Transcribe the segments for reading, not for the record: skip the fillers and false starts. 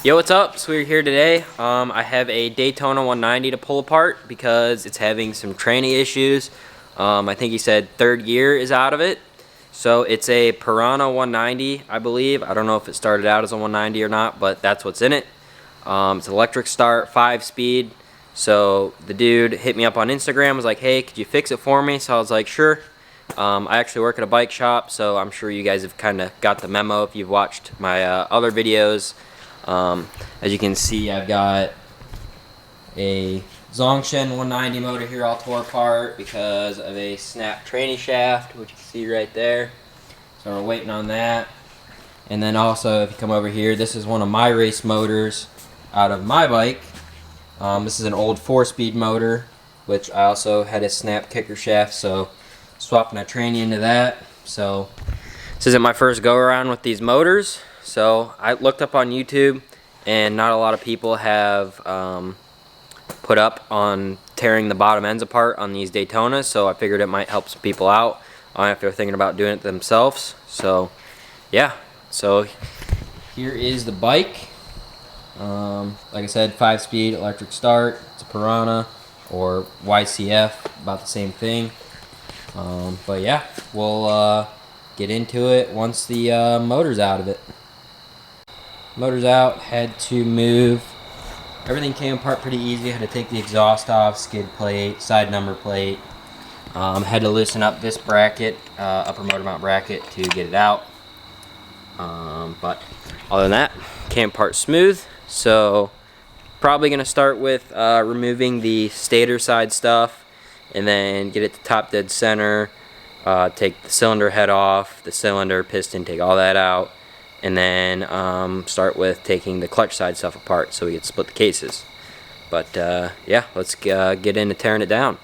Yo, what's up? So we're here today. I have a Daytona 190 to pull apart because it's having some tranny issues. I think he said third gear is out of it. So it's a Piranha 190, I believe. I don't know if it started out as a 190 or not, but that's what's in it. It's an electric start, 5-speed. So the dude hit me up on Instagram, was like, hey, could you fix it for me? So I was like, sure. I actually work at a bike shop, so I'm sure you guys have kind of got the memo if you've watched my other videos. As you can see, I've got a zongshen 190 motor here all tore apart because of a snap tranny shaft, which you can see right there. So we're waiting on that. And then also, if you come over here, this is one of my race motors out of my bike. This is an old 4-speed motor, which I also had a snap kicker shaft, so swapping a tranny into that. So this isn't my first go around with these motors. So I looked up on YouTube, and not a lot of people have put up on tearing the bottom ends apart on these Daytonas, so I figured it might help some people out if they're thinking about doing it themselves. So yeah, so here is the bike. Like I said, 5-speed electric start. It's a Piranha or YCF, about the same thing. But yeah, we'll get into it once the motor's out of it. Motor's out, had to move. Everything came apart pretty easy. Had to take the exhaust off, skid plate, side number plate. Had to loosen up this bracket, upper motor mount bracket, to get it out. But other than that, came apart smooth. So probably gonna start with removing the stator side stuff, and then get it to top dead center. Take the cylinder head off, the cylinder, piston, take all that out. And then start with taking the clutch side stuff apart so we can split the cases. But yeah, let's get into tearing it down.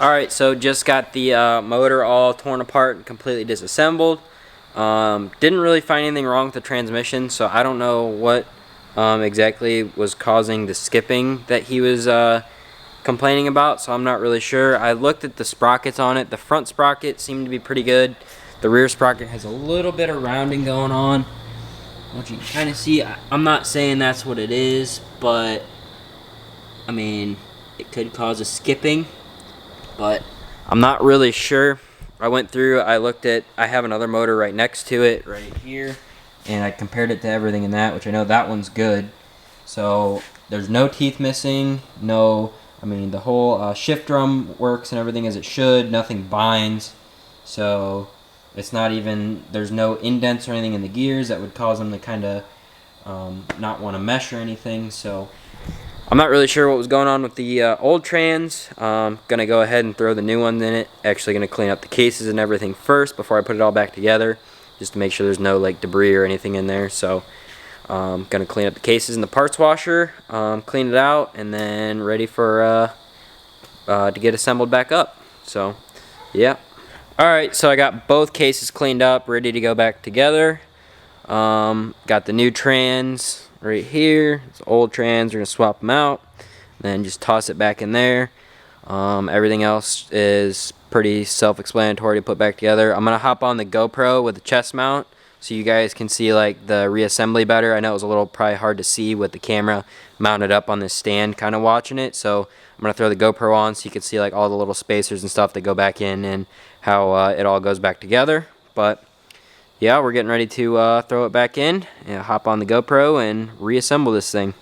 Alright, so just got the motor all torn apart and completely disassembled. Didn't really find anything wrong with the transmission, so I don't know what exactly was causing the skipping that he was complaining about, so I'm not really sure. I looked at the sprockets on it. The front sprocket seemed to be pretty good. The rear sprocket has a little bit of rounding going on, which you can kind of see. I'm not saying that's what it is, but I mean, it could cause a skipping, but I'm not really sure. I went through, I looked at, I have another motor right next to it, right here, and I compared it to everything in that, which I know that one's good. So there's no teeth missing, I mean, the whole shift drum works and everything as it should, nothing binds, so it's not even, there's no indents or anything in the gears that would cause them to kind of not want to mesh or anything. So I'm not really sure what was going on with the old trans. Gonna go ahead and throw the new ones in it. Actually gonna clean up the cases and everything first before I put it all back together, just to make sure there's no like debris or anything in there. So gonna clean up the cases in the parts washer, clean it out, and then ready for to get assembled back up. So yeah. Alright, so I got both cases cleaned up, ready to go back together. Got the new trans right here. It's old trans. We're gonna swap them out, then just toss it back in there. Everything else is pretty self-explanatory to put back together. I'm gonna hop on the GoPro with the chest mount so you guys can see like the reassembly better. I know it was a little probably hard to see with the camera mounted up on this stand kind of watching it, so I'm gonna throw the GoPro on so you can see like all the little spacers and stuff that go back in and how it all goes back together. But yeah, we're getting ready to throw it back in and hop on the GoPro and reassemble this thing.